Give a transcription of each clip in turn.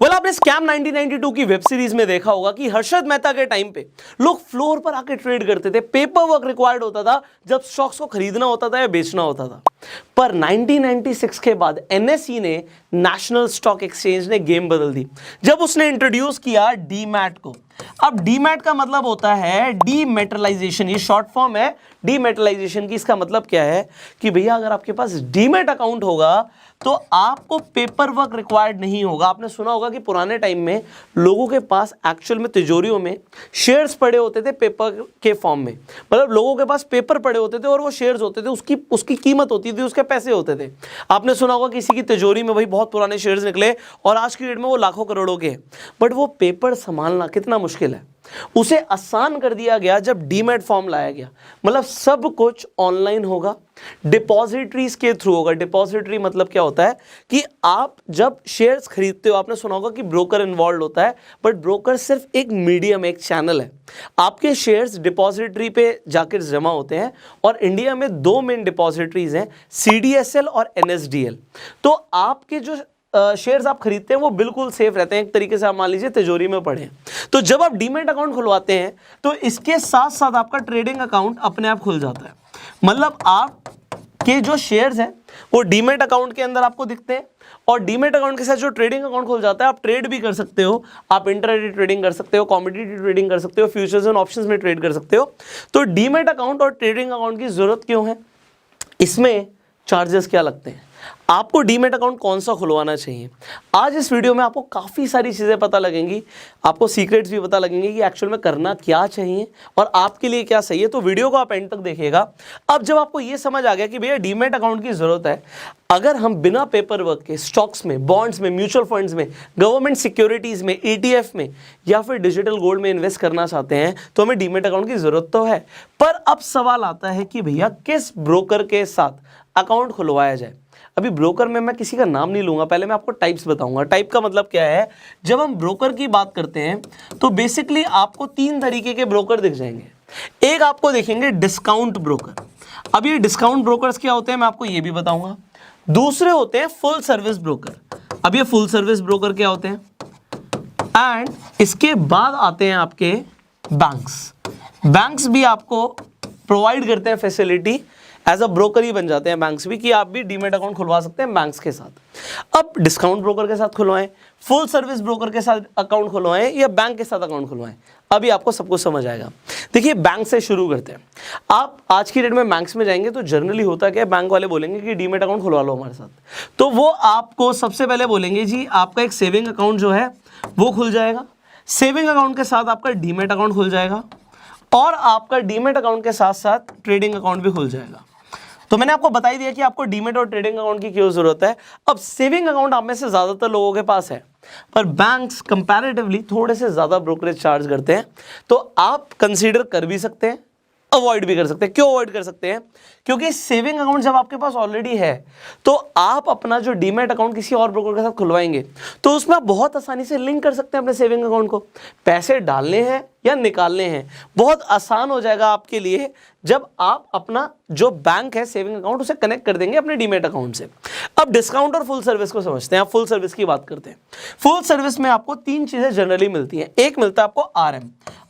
Well आपने scam 1992 की web series में देखा होगा कि हर्षद मेहता के टाइम पे लोग फ्लोर पर आके ट्रेड करते थे, पेपर वर्क रिक्वायर्ड होता था जब स्टॉक्स को खरीदना होता था या बेचना होता था। पर 1996 के बाद एनएसई ने, नेशनल स्टॉक एक्सचेंज ने गेम बदल दी जब उसने इंट्रोड्यूस किया डीमैट को। अब डीमैट का मतलब होता है डीमेटलाइजेशन, ये शॉर्ट फॉर्म है डीमेटलाइजेशन की। इसका मतलब क्या है कि भैया अगर आपके पास डीमैट अकाउंट होगा तो आपको पेपर वर्क रिक्वायर्ड नहीं होगा। आपने सुना होगा कि पुराने टाइम में लोगों के पास एक्चुअल में तिजोरियों में शेयर्स पड़े होते थे पेपर के फॉर्म में, मतलब लोगों के पास पेपर पड़े होते थे और वो शेयर्स होते थे, उसकी कीमत होती थी, उसके पैसे होते थे। आपने सुना होगा किसी की तिजोरी में भाई बहुत पुराने शेयर्स निकले और आज की डेट में वो लाखों करोड़ों के हैं, बट वो पेपर संभालना कितना मुश्किल है। उसे आसान कर दिया गया जब डीमैट फॉर्म लाया गया, मतलब सब कुछ ऑनलाइन होगा, डिपॉजिटरीज के थ्रू होगा। डिपॉजिटरी मतलब क्या होता है कि आप जब शेयर्स खरीदते हो, आपने सुना होगा कि ब्रोकर इन्वॉल्व होता है, बट ब्रोकर सिर्फ एक मीडियम, एक चैनल है। आपके शेयर्स डिपॉजिटरी पे जाकर जमा होते हैं और इंडिया में दो मेन डिपॉजिटरीज हैं, CDSL और NSDL। तो आपके जो शेयर्स आप खरीदते हैं वो बिल्कुल सेफ रहते हैं, एक तरीके से आप मान लीजिए तिजोरी में पड़े हैं। तो जब आप डीमैट अकाउंट खुलवाते हैं तो इसके साथ साथ आपका ट्रेडिंग अकाउंट अपने आप खुल जाता है। मतलब आपके जो शेयर्स हैं वो डीमैट अकाउंट के अंदर आपको दिखते हैं और डीमैट अकाउंट के साथ जो ट्रेडिंग अकाउंट खुल जाता है, आप ट्रेड भी कर सकते हो, आप इंट्राडे ट्रेडिंग कर सकते हो, कमोडिटी ट्रेडिंग कर सकते हो, फ्यूचर्स एंड ऑप्शंस में ट्रेड कर सकते हो। तो डीमैट अकाउंट और ट्रेडिंग अकाउंट की जरूरत क्यों है, इसमें चार्जेस क्या लगते हैं, आपको डीमैट अकाउंट कौन सा खुलवाना चाहिए, आज इस वीडियो में आपको काफ़ी सारी चीज़ें पता लगेंगी, आपको सीक्रेट्स भी पता लगेंगे कि एक्चुअल में करना क्या चाहिए और आपके लिए क्या सही है। तो वीडियो को आप एंड तक देखिएगा। अब जब आपको ये समझ आ गया कि भैया डीमैट अकाउंट की ज़रूरत है, अगर हम बिना पेपर वर्क के स्टॉक्स में, बॉन्ड्स में, म्यूचुअल फंड्स में, गवर्नमेंट सिक्योरिटीज़ में, ETF में या फिर डिजिटल गोल्ड में इन्वेस्ट करना चाहते हैं तो हमें डीमैट अकाउंट की ज़रूरत तो है। पर अब सवाल आता है कि भैया किस ब्रोकर के साथ अकाउंट खुलवाया जाए। अभी ब्रोकर में मैं किसी का नाम नहीं लूंगा, पहले मैं आपको टाइप्स बताऊंगा। टाइप का मतलब क्या है, जब हम ब्रोकर की बात करते हैं तो बेसिकली आपको 3 तरीके के ब्रोकर दिख जाएंगे। एक आपको दिखेंगे डिस्काउंट ब्रोकर। अब ये डिस्काउंट ब्रोकर्स क्या होते हैं मैं आपको ये भी बताऊंगा। दूसरे होते हैं फुल सर्विस ब्रोकर। अब ये फुल सर्विस ब्रोकर क्या होते हैं, एंड इसके बाद आते हैं आपके बैंक्स। बैंक्स भी आपको प्रोवाइड करते हैं फैसिलिटी, एज अ ब्रोकर ही बन जाते हैं बैंक्स भी, कि आप भी डीमैट अकाउंट खुलवा सकते हैं बैंक्स के साथ। अब डिस्काउंट ब्रोकर के साथ खुलवाएं, फुल सर्विस ब्रोकर के साथ अकाउंट खुलवाएं या बैंक के साथ अकाउंट खुलवाएं, अभी आपको सब कुछ समझ आएगा। देखिए बैंक से शुरू करते हैं। आप आज की डेट में बैंक्स में जाएंगे तो जनरली होता क्या है, बैंक वाले बोलेंगे कि डीमैट अकाउंट खुलवा लो हमारे साथ, तो वो आपको सबसे पहले बोलेंगे जी आपका एक सेविंग अकाउंट जो है वो खुल जाएगा, सेविंग अकाउंट के साथ आपका डीमैट अकाउंट खुल जाएगा और आपका डीमैट अकाउंट के साथ साथ ट्रेडिंग अकाउंट भी खुल जाएगा। तो मैंने आपको बता ही दिया कि आपको डीमैट और ट्रेडिंग अकाउंट की क्यों जरूरत है। अब सेविंग अकाउंट आप में से ज्यादातर लोगों के पास है, पर बैंक्स कंपैरेटिवली थोड़े से ज्यादा ब्रोकरेज चार्ज करते हैं, तो आप कंसीडर कर भी सकते हैं, अवॉइड भी कर सकते हैं। क्यों अवॉइड कर सकते हैं, क्योंकि सेविंग अकाउंट जब आपके पास ऑलरेडी है तो आप अपना जो डीमैट अकाउंट किसी और ब्रोकर के साथ खुलवाएंगे तो उसमें आप बहुत आसानी से लिंक कर सकते हैं अपने सेविंग अकाउंट को। पैसे डालने हैं या निकालने हैं बहुत आसान हो जाएगा आपके लिए जब आप अपना जो बैंक है सेविंग अकाउंट उसे कनेक्ट कर देंगे अपने डीमैट अकाउंट से। अब डिस्काउंट और फुल सर्विस को समझते हैं। आप फुल सर्विस की बात करते हैं। फुल सर्विस में आपको 3 चीजें जनरली मिलती हैं। एक मिलता है आपको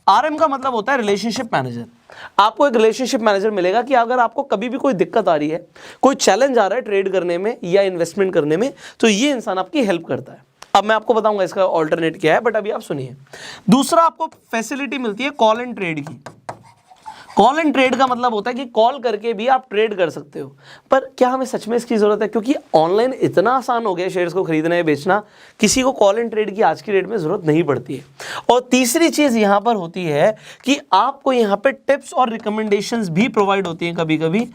RM का मतलब होता है रिलेशनशिप मैनेजर। आपको एक रिलेशनशिप मैनेजर मिलेगा कि अगर आपको कभी भी कोई दिक्कत आ रही है, कोई चैलेंज आ रहा है ट्रेड करने में या इन्वेस्टमेंट करने में, तो ये इंसान आपकी हेल्प करता है। अब मैं आपको बताऊंगा इसका ऑल्टरनेट क्या है, बट अभी आप सुनिए। दूसरा आपको फैसिलिटी मिलती है कॉल एंड ट्रेड की। कॉल एंड ट्रेड का मतलब होता है कि कॉल करके भी आप ट्रेड कर सकते हो। पर क्या हमें सच में इसकी जरूरत है, क्योंकि ऑनलाइन इतना आसान हो गया शेयर्स को खरीदना या बेचना, किसी को कॉल एंड ट्रेड की आज की डेट में जरूरत नहीं पड़ती है। और तीसरी चीज यहां पर होती है कि आपको यहां पे टिप्स और रिकमेंडेशंस भी प्रोवाइड होती हैं कभी कभी,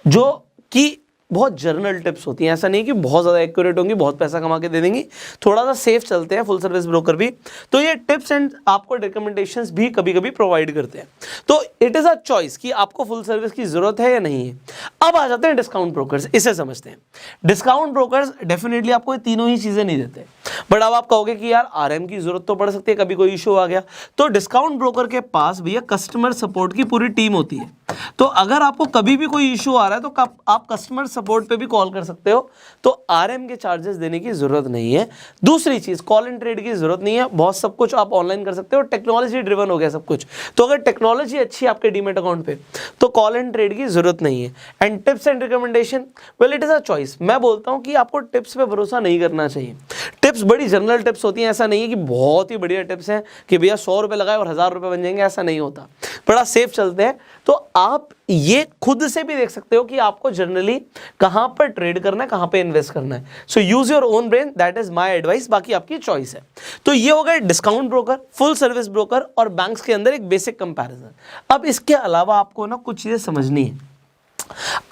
जो कि बहुत जर्नल टिप्स होती हैं। ऐसा नहीं कि बहुत ज़्यादा एक्यूरेट होंगी, बहुत पैसा कमा के दे देंगी, थोड़ा सा सेफ चलते हैं फुल सर्विस ब्रोकर भी। तो ये टिप्स एंड आपको रिकमेंडेशंस भी कभी कभी प्रोवाइड करते हैं। तो इट इज़ अ चॉइस कि आपको फुल सर्विस की ज़रूरत है या नहीं है। अब आ जाते हैं डिस्काउंट ब्रोकर्स, इसे समझते हैं। डिस्काउंट ब्रोकर्स डेफिनेटली आपको ये तीनों ही चीज़ें नहीं देते, बट अब आप कहोगे कि यार RM की ज़रूरत तो पड़ सकती है, कभी कोई इशू आ गया। तो डिस्काउंट ब्रोकर के पास भैया कस्टमर सपोर्ट की पूरी टीम होती है। तो अगर आपको कभी भी कोई इशू आ रहा है तो आप कस्टमर सपोर्ट पे भी कॉल कर सकते हो, तो आरएम के चार्जेस देने की जरूरत नहीं है। दूसरी चीज, कॉल एंड ट्रेड की जरूरत नहीं है, बहुत सब कुछ आप ऑनलाइन कर सकते हो, टेक्नोलॉजी ड्रिवन हो गया सब कुछ। तो अगर टेक्नोलॉजी अच्छी है आपके डीमेट अकाउंट पे तो कॉल एंड ट्रेड की जरूरत नहीं है। And tips and recommendation, well it is a choice. मैं बोलता हूं कि आपको टिप्स पे भरोसा नहीं करना चाहिए। टिप्स बड़ी जनरल टिप्स होती हैं, ऐसा नहीं है कि बहुत ही बढ़िया टिप्स हैं कि भैया 100 रुपए लगाए और 1000 रुपए बन जाएंगे, ऐसा नहीं होता, बड़ा सेफ चलते हैं। तो आप ये खुद से भी देख सकते हो कि आपको जनरली कहां पर ट्रेड करना है, कहां पे इन्वेस्ट करना है। So use your own brain, that is my advice, बाकी आपकी चॉइस है। तो ये हो गए discount broker, full service broker और बैंक्स के अंदर एक बेसिक कंपैरिजन। अब इसके अलावा आपको ना कुछ चीजें समझनी है,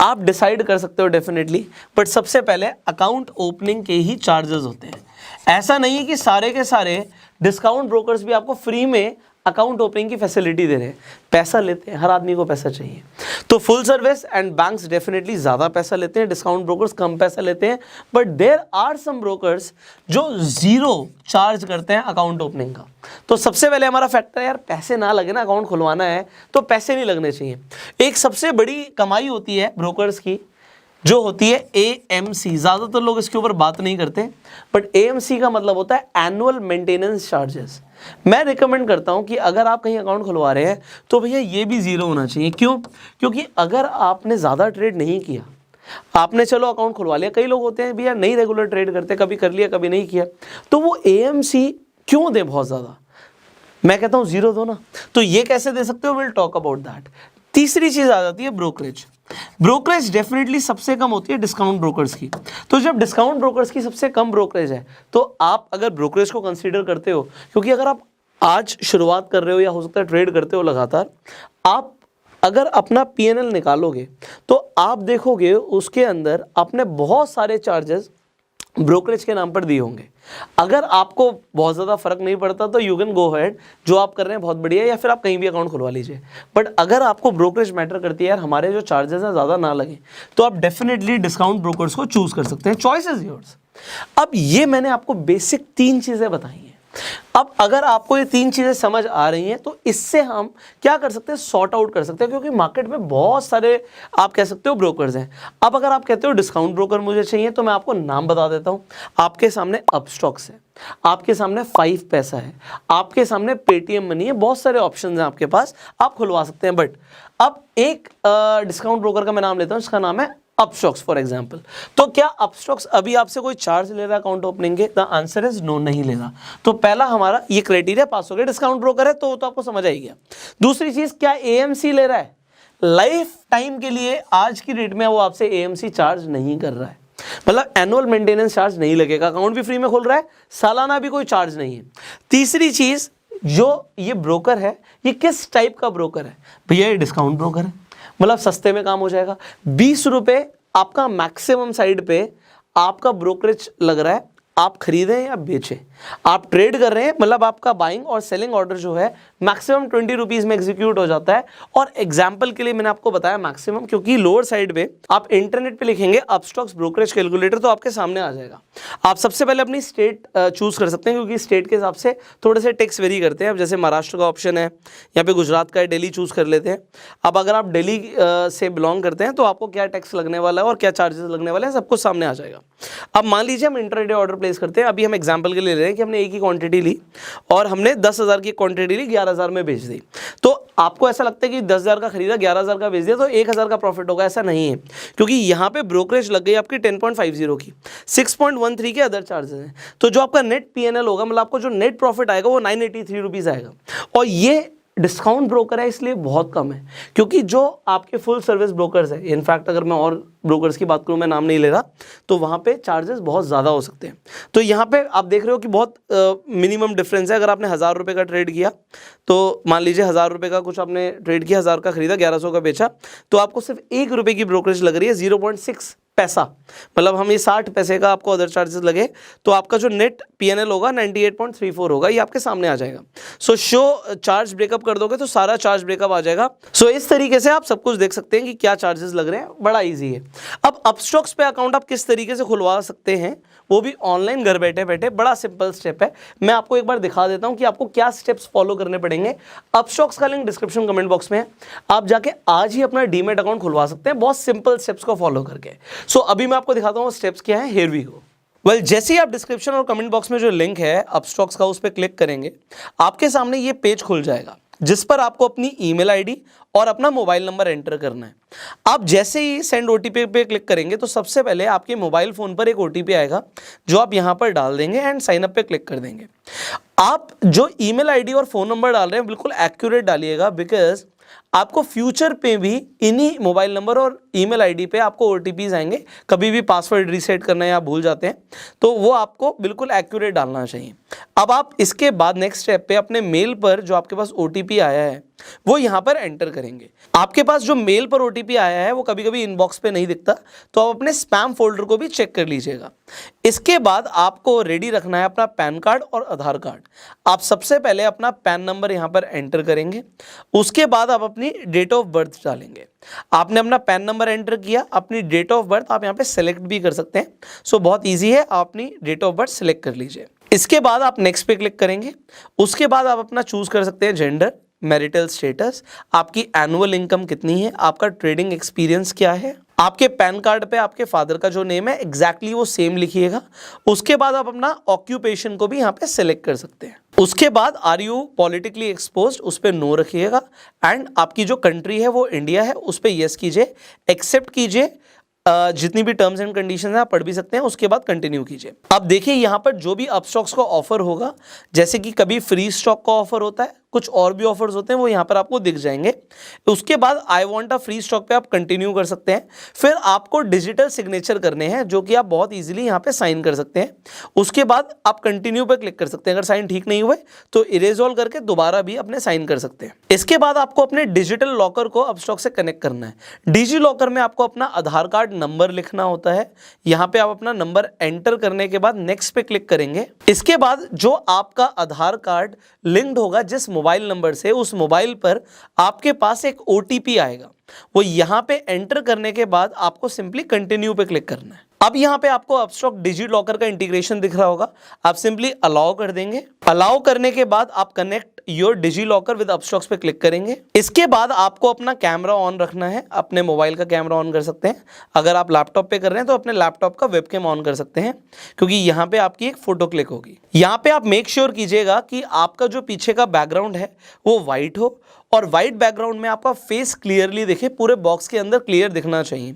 आप डिसाइड कर सकते हो डेफिनेटली, बट सबसे पहले अकाउंट ओपनिंग के ही चार्जेस होते हैं। ऐसा नहीं है कि सारे के सारे डिस्काउंट ब्रोकर्स भी आपको फ्री में अकाउंट ओपनिंग की फैसिलिटी दे रहे हैं, पैसा लेते हैं, हर आदमी को पैसा चाहिए। तो full service and banks definitely ज़्यादा पैसा लेते हैं, डिस्काउंट ब्रोकर्स कम पैसा लेते हैं, but there are some brokers जो जीरो चार्ज करते हैं अकाउंट ओपनिंग का। तो सबसे पहले हमारा फैक्टर है यार, पैसे ना लगे ना, अकाउंट खुलवाना है तो पैसे नहीं लगने चाहिए। एक सबसे बड़ी कमाई होती है ब्रोकर्स की जो होती है AMC, ज़्यादातर लोग इसके ऊपर बात नहीं करते, बट AMC का मतलब होता है एनुअल मेंटेनेंस चार्जेस। मैं रिकमेंड करता हूं कि अगर आप कहीं अकाउंट खुलवा रहे हैं तो भैया ये भी जीरो होना चाहिए। क्यों? क्योंकि अगर आपने ज़्यादा ट्रेड नहीं किया, आपने चलो अकाउंट खुलवा लिया, कई लोग होते हैं भैया नहीं रेगुलर ट्रेड करते, कभी कर लिया कभी नहीं किया, तो वो AMC क्यों दे बहुत ज़्यादा? मैं कहता हूँ जीरो दो ना। तो ये कैसे दे सकते हो, विल टॉक अबाउट दैट। तीसरी चीज़ आ जाती है ब्रोकरेज। ब्रोकरेज डेफिनेटली सबसे कम होती है डिस्काउंट ब्रोकर्स की। तो जब डिस्काउंट ब्रोकर्स की सबसे कम ब्रोकरेज है तो आप अगर ब्रोकरेज को कंसीडर करते हो, क्योंकि अगर आप आज शुरुआत कर रहे हो या हो सकता है ट्रेड करते हो लगातार, आप अगर अपना PNL निकालोगे तो आप देखोगे उसके अंदर आपने बहुत सारे चार्जेस ब्रोकरेज के नाम पर दिए होंगे। अगर आपको बहुत ज़्यादा फर्क नहीं पड़ता तो यू कैन गो हेड, जो आप कर रहे हैं बहुत बढ़िया है, या फिर आप कहीं भी अकाउंट खुलवा लीजिए। बट अगर आपको ब्रोकरेज मैटर करती है यार, हमारे जो चार्जेस हैं ज़्यादा ना लगे, तो आप डेफिनेटली डिस्काउंट ब्रोकर्स को चूज कर सकते हैं। Choice is yours. अब ये मैंने आपको बेसिक 3 चीज़ें बताई हैं। अब अगर आपको ये 3 चीज़ें समझ आ रही हैं तो इससे हम क्या कर सकते हैं, सॉर्ट आउट कर सकते हैं, क्योंकि मार्केट में बहुत सारे आप कह सकते हो ब्रोकर्स हैं। अब अगर आप कहते हो डिस्काउंट ब्रोकर मुझे चाहिए, तो मैं आपको नाम बता देता हूं। आपके सामने अपस्टॉक्स है, आपके सामने 5 पैसा है, आपके सामने पेटीएम मनी है, बहुत सारे ऑप्शन हैं आपके पास, आप खुलवा सकते हैं। बट अब एक डिस्काउंट ब्रोकर का मैं नाम लेता हूं, इसका नाम है अपस्टॉक्स फॉर एग्जाम्पल। तो क्या अपस्टॉक्स अभी आपसे कोई चार्ज ले रहा है अकाउंट ओपनिंग के? द आंसर इज नो, नहीं ले रहा। तो पहला हमारा ये क्राइटेरिया पास हो गया, डिस्काउंट ब्रोकर है तो आपको समझ आई गया। दूसरी चीज, क्या AMC ले रहा है? लाइफ टाइम के लिए आज की डेट में वो आपसे AMC चार्ज नहीं कर रहा है, मतलब एनुअल मेंटेनेंस चार्ज नहीं लगेगा, अकाउंट भी फ्री में खुल रहा है, सालाना भी कोई चार्ज नहीं है। तीसरी चीज, जो ये ब्रोकर है ये किस टाइप का ब्रोकर है? भैया ये डिस्काउंट ब्रोकर है, मतलब सस्ते में काम हो जाएगा। 20 रुपए आपका मैक्सिमम साइड पे आपका ब्रोकरेज लग रहा है, आप खरीदें या बेचें, आप ट्रेड कर रहे हैं, मतलब आपका बाइंग और सेलिंग ऑर्डर जो है मैक्सिमम 20 रुपीज़ में एग्जीक्यूट हो जाता है। और एग्जाम्पल के लिए मैंने आपको बताया मैक्सिमम, क्योंकि लोअर साइड पे आप इंटरनेट पे लिखेंगे अपस्टॉक्स ब्रोकरेज कैलकुलेटर तो आपके सामने आ जाएगा। आप सबसे पहले अपनी स्टेट चूज कर सकते हैं, क्योंकि स्टेट के हिसाब से थोड़े से टैक्स वेरी करते हैं। अब जैसे महाराष्ट्र का ऑप्शन है, यहाँ पे गुजरात का है, दिल्ली चूज कर लेते हैं। अब अगर आप दिल्ली से बिलोंग करते हैं तो आपको क्या टैक्स लगने वाला है और क्या चार्जेस लगने वाले हैं सब कुछ सामने आ जाएगा। अब मान लीजिए हम इंटरडे ऑर्डर प्लेस करते हैं, अभी हम एग्जांपल के लिए ले रहे हैं कि हमने एक ही क्वांटिटी ली और हमने 10,000 की क्वांटिटी ली, 11,000 में बेच दी। तो आपको ऐसा लगता है कि 10,000 का खरीदा 11,000 का बेच दिया तो 1,000 का प्रॉफिट होगा, ऐसा नहीं है, क्योंकि यहाँ पे ब्रोकरेज लग गई आपकी 10.50 की, 6.13 के अदर चार्जेस हैं। तो जो आपका नेट PNL होगा, मतलब आपको जो नेट प्रॉफिट आएगा वो 983 रुपीज़ आएगा। और ये डिस्काउंट ब्रोकर है इसलिए बहुत कम है, क्योंकि जो आपके फुल सर्विस ब्रोकर्स है, इनफैक्ट अगर मैं और ब्रोकर्स की बात करूं, मैं नाम नहीं ले रहा, तो वहाँ पे चार्जेस बहुत ज़्यादा हो सकते हैं। तो यहाँ पे आप देख रहे हो कि बहुत मिनिमम डिफरेंस है। अगर आपने 1,000 रुपये का ट्रेड किया, तो मान लीजिए 1,000 रुपये का कुछ आपने ट्रेड किया, 1,000 का खरीदा, 1100 का बेचा, तो आपको सिर्फ 1 रुपये की ब्रोकरेज लग रही है, 0.6 पैसा, मतलब हम ये 60 पैसे का आपको अदर चार्जेस लगे, तो आपका जो नेट PNL होगा 98.34 होगा, ये आपके सामने आ जाएगा। सो शो चार्ज ब्रेकअप कर दोगे तो सारा चार्ज ब्रेकअप आ जाएगा। सो इस तरीके से आप सब कुछ देख सकते हैं कि क्या चार्जेस लग रहे हैं, बड़ा इजी है। अब अपस्टॉक्स पे अकाउंट आप किस तरीके से खुलवा सकते हैं वो भी ऑनलाइन घर बैठे बैठे। बड़ा सिंपल स्टेप है, मैं आपको एक बार दिखा देता हूं कि आपको क्या स्टेप्स फॉलो करने पड़ेंगे। अपस्टॉक्स का लिंक डिस्क्रिप्शन कमेंट बॉक्स में है, आप जाके आज ही अपना डीमैट अकाउंट खुलवा सकते हैं बहुत सिंपल स्टेप्स को फॉलो करके। सो अभी मैं आपको दिखाता हूँ स्टेप्स क्या है। Here we go. वेल, जैसे ही आप डिस्क्रिप्शन और कमेंट बॉक्स में जो लिंक है अपस्टॉक्स का उस पर क्लिक करेंगे, आपके सामने ये पेज खुल जाएगा जिस पर आपको अपनी ईमेल आईडी और अपना मोबाइल नंबर एंटर करना है। आप जैसे ही सेंड ओटीपी पे क्लिक करेंगे तो सबसे पहले आपके मोबाइल फोन पर एक ओटीपी आएगा जो आप यहां पर डाल देंगे एंड साइन अप पे क्लिक कर देंगे। आप जो ईमेल आईडी और फोन नंबर डाल रहे हैं बिल्कुल एक्यूरेट डालिएगा, बिकॉज आपको फ्यूचर पे भी इन्हीं मोबाइल नंबर और ईमेल आईडी पे आपको ओटीपीज आएंगे। कभी भी पासवर्ड रीसेट करना है या भूल जाते हैं तो वो आपको बिल्कुल एक्यूरेट डालना चाहिए। अब आप इसके बाद नेक्स्ट स्टेप पे अपने मेल पर जो आपके पास ओटीपी आया है वो यहां पर एंटर करेंगे। आपके पास जो मेल पर ओटीपी आया है वो कभी कभी इनबॉक्स पे नहीं दिखता, तो आप अपने स्पैम फोल्डर को भी चेक कर लीजिएगा। इसके बाद आपको रेडी रखना है अपना पैन कार्ड और आधार कार्ड। आप सबसे पहले अपना पैन नंबर यहां पर एंटर करेंगे, उसके बाद आप अपनी डेट ऑफ बर्थ डालेंगे। आपने अपना पैन नंबर एंटर किया, अपनी डेट ऑफ बर्थ आप यहां पे सेलेक्ट भी कर सकते हैं। सो बहुत ईजी है, आप अपनी डेट ऑफ बर्थ सेलेक्ट कर लीजिए। इसके बाद आप नेक्स्ट पे क्लिक करेंगे, उसके बाद आप अपना चूज कर सकते हैं जेंडर, मैरिटल स्टेटस, आपकी एनुअल इनकम कितनी है, आपका ट्रेडिंग एक्सपीरियंस क्या है। आपके पैन कार्ड पे आपके फादर का जो नेम है एग्जैक्टली वो सेम लिखिएगा। उसके बाद आप अपना ऑक्यूपेशन को भी यहाँ पे सिलेक्ट कर सकते हैं। उसके बाद आर यू पॉलिटिकली एक्सपोज्ड, उस पर नो रखिएगा एंड आपकी जो कंट्री है वो इंडिया है, उस पर यस कीजिए, एक्सेप्ट कीजिए। जितनी भी टर्म्स एंड कंडीशंस हैं आप पढ़ भी सकते हैं, उसके बाद कंटिन्यू कीजिए। अब देखिए यहाँ पर जो भी अपस्टॉक्स का ऑफर होगा, जैसे कि कभी फ्री स्टॉक का ऑफर होता है, कुछ और भी ऑफर्स होते हैं, वो यहाँ पर आपको दिख जाएंगे। उसके बाद I want a free stock पे आप कंटिन्यू कर सकते हैं। फिर आपको डिजिटल सिग्नेचर करने हैं जो कि आप बहुत इजीली यहाँ पे साइन कर सकते हैं। उसके बाद आप कंटिन्यू पे क्लिक कर सकते हैं। अगर साइन ठीक नहीं हुए तो इरेज ऑल करके दोबारा भी अपने साइन कर सकते हैं। इसके बाद आपको अपने डिजिटल लॉकर को अपस्टॉक से कनेक्ट करना है। डिजी लॉकर में आपको अपना आधार कार्ड नंबर लिखना होता है। यहाँ पे आप अपना नंबर एंटर करने के बाद नेक्स्ट पे क्लिक करेंगे। इसके बाद जो आपका आधार कार्ड लिंक्ड होगा जिस मोबाइल नंबर से, उस मोबाइल पर आपके पास एक ओटीपी आएगा। वो यहां पे एंटर करने के बाद आपको सिंपली कंटिन्यू पे क्लिक करना है। अब यहां पे आपको अपस्टॉक डिजी लॉकर का इंटीग्रेशन दिख रहा होगा, आप सिंपली अलाउ कर देंगे। अलाउ करने के बाद आप connect your DigiLocker with Upstox पे क्लिक करेंगे। इसके बाद आपको अपना कैमरा ऑन रखना है। अपने मोबाइल का कैमरा ऑन कर सकते हैं, अगर आप लैपटॉप पे कर रहे हैं तो अपने लैपटॉप का वेबकैम ऑन कर सकते हैं, क्योंकि यहाँ पे आपकी एक फोटो क्लिक होगी। यहाँ पे आप मेक श्योर कीजिएगा कि आपका जो पीछे का बैकग्राउंड है वो व्हाइट हो और व्हाइट बैकग्राउंड में आपका फेस क्लियरली दिखे, पूरे बॉक्स के अंदर क्लियर दिखना चाहिए।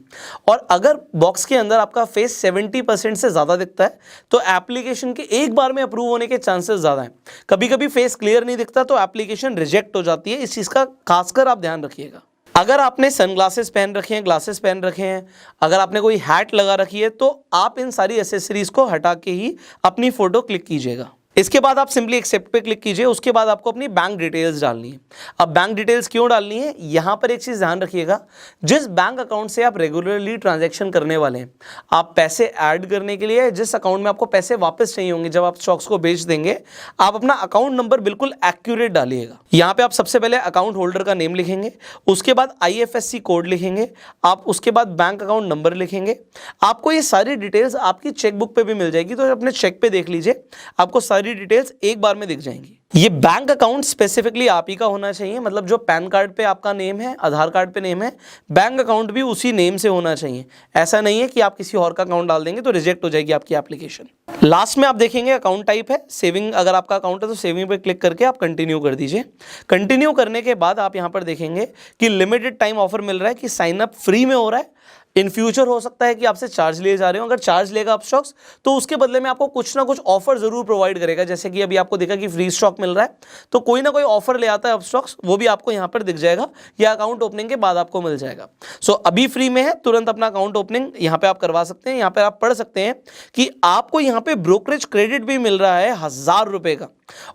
और अगर बॉक्स के अंदर आपका फेस 70% से ज़्यादा दिखता है तो एप्लीकेशन के एक बार में अप्रूव होने के चांसेस ज़्यादा हैं। कभी कभी फेस क्लियर नहीं दिखता तो एप्लीकेशन रिजेक्ट हो जाती है, इस चीज़ का खासकर आप ध्यान रखिएगा। अगर आपने सनग्लासेस पहन रखे हैं, ग्लासेस पहन रखे हैं, अगर आपने कोई हैट लगा रखी है, तो आप इन सारी एसेसरीज को हटा के ही अपनी फोटो क्लिक कीजिएगा। इसके बाद आप सिंपली एक्सेप्ट पे क्लिक कीजिए। उसके बाद आपको अपनी बैंक डिटेल्स डालनी है। अब बैंक डिटेल्स क्यों डालनी है, यहां पर एक चीज ध्यान रखिएगा, जिस बैंक अकाउंट से आप रेगुलरली ट्रांजैक्शन करने वाले हैं, आप पैसे ऐड करने के लिए जिस अकाउंट में आपको पैसे वापस चाहिए होंगे जब आप स्टॉक्स को बेच देंगे, आप अपना अकाउंट नंबर बिल्कुल एक्यूरेट डालिएगा। यहां पे आप सबसे पहले अकाउंट होल्डर का नेम लिखेंगे, उसके बाद IFSC कोड लिखेंगे, आप उसके बाद बैंक अकाउंट नंबर लिखेंगे। आपको ये सारी डिटेल्स आपकी चेकबुक पे भी मिल जाएगी, तो अपने चेक पे देख लीजिए, आपको सारी डिटेल्स एक बार में दिख जाएंगी। ये बैंक अकाउंट स्पेसिफिकली आप ही का होना चाहिए, मतलब जो पैन कार्ड पे आपका नेम है, आधार कार्ड पे नेम है, बैंक अकाउंट भी उसी नेम से होना चाहिए। ऐसा नहीं है कि आप किसी और का अकाउंट डाल देंगे तो रिजेक्ट हो जाएगी आपकी एप्लीकेशन। लास्ट में आप देखेंगे अकाउंट टाइप है सेविंग, अगर आपका अकाउंट है तो सेविंग पे क्लिक करके आप कंटिन्यू कर दीजिए। कंटिन्यू करने के बाद आप यहां पर देखेंगे कि लिमिटेड टाइम ऑफर मिल रहा है, कि साइन अप फ्री में हो रहा है। इन फ्यूचर हो सकता है कि आपसे चार्ज लिए जा रहे हो, अगर चार्ज लेगा अपस्टॉक्स तो उसके बदले में आपको कुछ ना कुछ ऑफर जरूर प्रोवाइड करेगा। जैसे कि अभी आपको देखा कि फ्री स्टॉक मिल रहा है, तो कोई ना कोई ऑफर ले आता है अपस्टॉक्स, वो भी आपको यहां पर दिख जाएगा या अकाउंट ओपनिंग के बाद आपको मिल जाएगा। सो अभी फ्री में है, तुरंत अपना अकाउंट ओपनिंग यहां पे आप करवा सकते हैं। यहां पे आप पढ़ सकते हैं कि आपको यहां पे ब्रोकरेज क्रेडिट भी मिल रहा है 1000 रुपए का,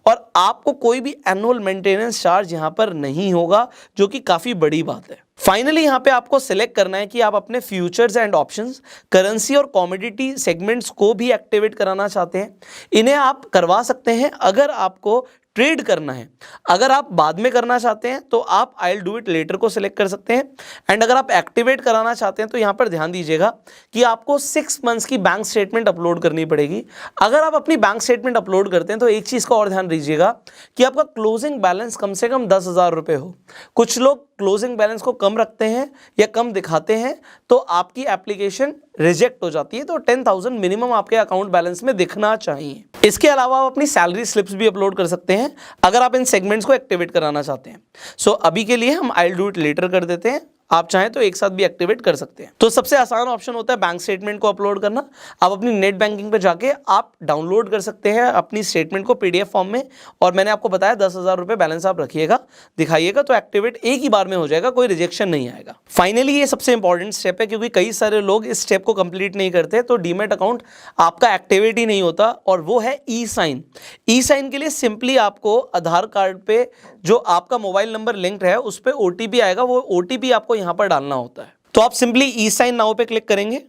और आपको कोई भी एनुअल मेंटेनेंस चार्ज यहां पर नहीं होगा, जो कि काफी बड़ी बात है। फाइनली यहां पे आपको सिलेक्ट करना है कि आप अपने फ्यूचर्स एंड ऑप्शंस, करेंसी और कमोडिटी सेगमेंट्स को भी एक्टिवेट कराना चाहते हैं। इन्हें आप करवा सकते हैं अगर आपको ट्रेड करना है, अगर आप बाद में करना चाहते हैं तो आप I will do it later को सिलेक्ट कर सकते हैं। एंड अगर आप एक्टिवेट कराना चाहते हैं तो यहाँ पर ध्यान दीजिएगा कि आपको 6 मंथ्स की बैंक स्टेटमेंट अपलोड करनी पड़ेगी। अगर आप अपनी बैंक स्टेटमेंट अपलोड करते हैं तो एक चीज़ का और ध्यान दीजिएगा कि आपका क्लोजिंग बैलेंस कम से कम 10,000 रुपये हो। कुछ लोग क्लोजिंग बैलेंस को कम रखते हैं या कम दिखाते हैं तो आपकी एप्लीकेशन रिजेक्ट हो जाती है। तो 10,000 मिनिमम आपके अकाउंट बैलेंस में दिखना चाहिए। इसके अलावा आप अपनी सैलरी स्लिप्स भी अपलोड कर सकते हैं अगर आप इन सेगमेंट्स को एक्टिवेट कराना चाहते हैं। सो अभी के लिए हम I will do it later कर देते हैं, आप चाहें तो एक साथ भी एक्टिवेट कर सकते हैं। तो सबसे आसान ऑप्शन होता है बैंक स्टेटमेंट को अपलोड करना। आप अपनी नेट बैंकिंग पे जाके आप डाउनलोड कर सकते हैं अपनी स्टेटमेंट को पीडीएफ फॉर्म में, और मैंने आपको बताया 10,000 रुपये बैलेंस आप रखिएगा, दिखाइएगा, तो एक्टिवेट एक ही बार में हो जाएगा, कोई रिजेक्शन नहीं आएगा। फाइनली ये सबसे इंपॉर्टेंट स्टेप है, क्योंकि कई सारे लोग इस स्टेप को कंप्लीट नहीं करते तो डीमैट अकाउंट आपका एक्टिवेट ही नहीं होता, और वो है ई साइन। ई साइन के लिए सिंपली आपको आधार कार्ड पे जो आपका मोबाइल नंबर लिंक्ड है उस पर ओटीपी आएगा, वो ओटीपी आपको यहाँ पर डालना होता है। तो आप सिंपली ई साइन नाउ पे क्लिक करेंगे।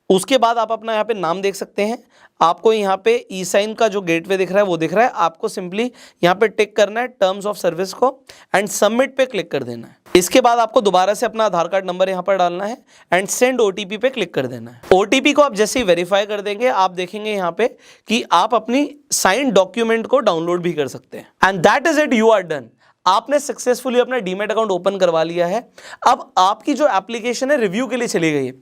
उसके बाद आप अपना यहाँ पे नाम देख सकते हैं, आपको यहाँ पे ई साइन का जो गेटवे दिख रहा है वो दिख रहा है। आपको सिंपली यहाँ पे टिक करना है टर्म्स ऑफ सर्विस को एंड सबमिट पे क्लिक कर देना है। इसके बाद आपको दोबारा से अपना आधार कार्ड नंबर यहाँ पर डालना है एंड सेंड ओटीपी पे क्लिक कर देना है। ओटीपी को आप जैसे ही वेरीफाई कर देंगे आप देखेंगे यहाँ पे कि आप अपनी साइन डॉक्यूमेंट को डाउनलोड भी कर सकते हैं। And that is it, you are done. आपने सक्सेसफुली अपना डीमैट अकाउंट ओपन करवा लिया है। अब आपकी जो एप्लीकेशन है रिव्यू के लिए चली गई है।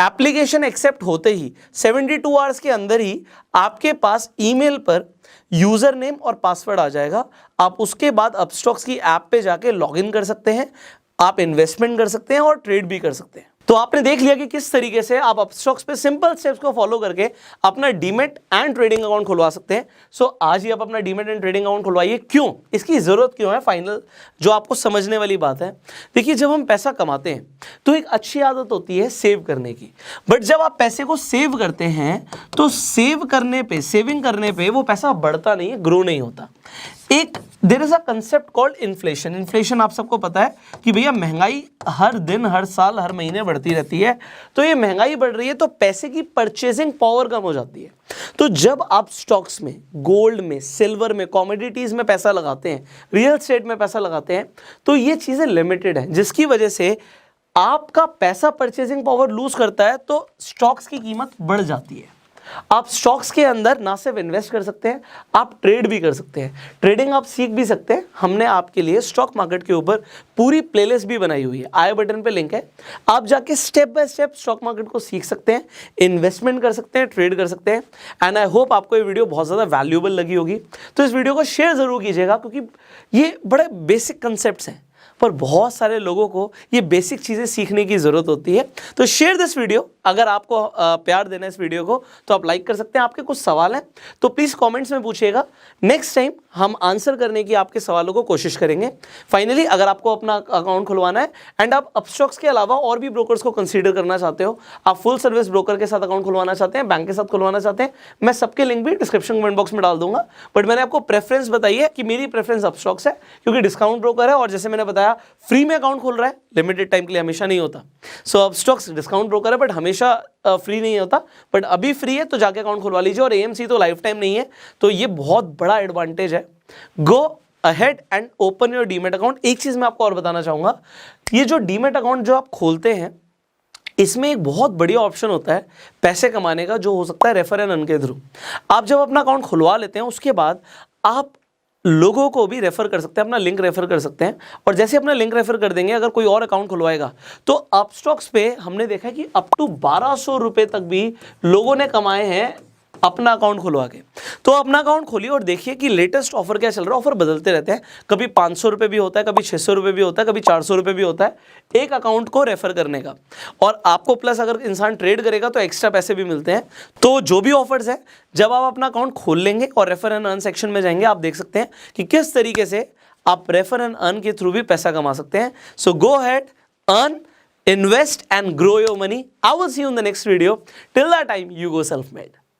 एप्लीकेशन एक्सेप्ट होते ही 72 आवर्स के अंदर ही आपके पास ईमेल पर यूजर नेम और पासवर्ड आ जाएगा। आप उसके बाद अपस्टॉक्स की ऐप पे जाके लॉगिन कर सकते हैं, आप इन्वेस्टमेंट कर सकते हैं और ट्रेड भी कर सकते हैं। तो आपने देख लिया कि किस तरीके से आप अपस्टॉक्स पे सिंपल स्टेप्स को फॉलो करके अपना डीमैट एंड ट्रेडिंग अकाउंट खुलवा सकते हैं। सो आज ही आप अपना डीमैट एंड ट्रेडिंग अकाउंट खुलवाइए। क्यों, इसकी जरूरत क्यों है, फाइनल जो आपको समझने वाली बात है। देखिए, जब हम पैसा कमाते हैं तो एक अच्छी आदत होती है सेव करने की, बट जब आप पैसे को सेव करते हैं तो सेविंग करने पे वो पैसा बढ़ता नहीं है, ग्रो नहीं होता। एक there is a concept called inflation. Inflation आप सबको पता है कि भैया महंगाई हर दिन, हर साल, हर महीने बढ़ती रहती है। तो ये महंगाई बढ़ रही है तो पैसे की परचेजिंग पावर कम हो जाती है। तो जब आप स्टॉक्स में, गोल्ड में, सिल्वर में, कमोडिटीज में पैसा लगाते हैं, रियल एस्टेट में पैसा लगाते हैं, तो ये चीजें लिमिटेड है, जिसकी वजह से आपका पैसा परचेजिंग पावर लूज करता है तो स्टॉक्स की कीमत बढ़ जाती है। आप स्टॉक्स के अंदर ना सिर्फ इन्वेस्ट कर सकते हैं, आप ट्रेड भी कर सकते हैं। ट्रेडिंग आप सीख भी सकते हैं। हमने आपके लिए स्टॉक मार्केट के ऊपर पूरी प्लेलिस्ट भी बनाई हुई है, आई बटन पे लिंक है। आप जाके step by step stock market को सीख सकते हैं, इन्वेस्टमेंट कर सकते हैं, ट्रेड कर सकते हैं। एंड आई होप आपको ये वीडियो बहुत ज़्यादा वैल्यूएबल लगी होगी। तो इस वीडियो को शेयर ज़रूर कीजिएगा, क्योंकि ये बड़े बेसिक कंसेप्ट्स हैं पर बहुत सारे लोगों को ये बेसिक चीज़ें सीखने की ज़रूरत होती है। तो शेयर दिस वीडियो। अगर आपको प्यार देना है इस वीडियो को तो आप लाइक कर सकते हैं। आपके कुछ सवाल हैं तो प्लीज़ कमेंट्स में पूछिएगा, नेक्स्ट टाइम हम आंसर करने की आपके सवालों को कोशिश करेंगे। फाइनली, अगर आपको अपना अकाउंट खुलवाना है एंड आप अपस्टॉक्स के अलावा और भी ब्रोकर्स को कंसीडर करना चाहते हो, आप फुल सर्विस ब्रोकर के साथ अकाउंट खुलवाना चाहते हैं, बैंक के साथ खुलवाना चाहते हैं, मैं सबके लिंक भी डिस्क्रिप्शन कमेंट बॉक्स में डाल दूंगा। बट मैंने आपको प्रेफरेंस बताई है कि मेरी प्रेफरेंस अपस्टॉक्स है, क्योंकि डिस्काउंट ब्रोकर है और जैसे मैंने बताया फ्री में अकाउंट खुल रहा है, लिमिटेड टाइम के लिए, हमेशा नहीं होता। सो अपस्टॉक्स डिस्काउंट ब्रोकर है बट हमेशा फ्री नहीं होता, बट अभी फ्री है तो जाके अकाउंट खुलवा लीजिए। और एएमसी तो लाइफ टाइम नहीं है, तो ये बहुत बड़ा एडवांटेज है। Go ahead and open your demat account. एक चीज मैं आपको और बताना चाहूंगा, ये जो डीमैट अकाउंट जो आप खोलते हैं इसमें एक बहुत बढ़िया ऑप्शन होता है पैसे कमाने का, जो हो सकता है रेफर एंड अर्न के थ्रू। आप जब अपना अकाउंट खुलवा लेते हैं उसके बाद आप लोगों को भी रेफर कर सकते हैं, अपना लिंक रेफर कर सकते हैं। और जैसे अपना लिंक रेफर कर देंगे, अगर कोई और अकाउंट खुलवाएगा तो अपस्टॉक्स पे हमने देखा है कि अप टू 1200 रुपए तक भी लोगों ने कमाए हैं अपना अकाउंट खुलवा के। तो अपना अकाउंट खोलिए और देखिए कि लेटेस्ट ऑफर क्या चल रहा है। ऑफर बदलते रहते हैं, कभी 500 रुपये भी होता है, कभी 600 रुपये भी होता है, कभी 400 रुपये भी होता है एक अकाउंट को रेफर करने का। और आपको प्लस अगर इंसान ट्रेड करेगा तो एक्स्ट्रा पैसे भी मिलते हैं। तो जो भी ऑफर्स है, जब आप अपना अकाउंट खोल लेंगे और रेफर एंड अर्न सेक्शन में जाएंगे, आप देख सकते हैं कि किस तरीके से आप रेफर एंड अर्न के थ्रू भी पैसा कमा सकते हैं। So go ahead, earn, invest and grow your money. I will see you in the next video. Till that time, you go self-made.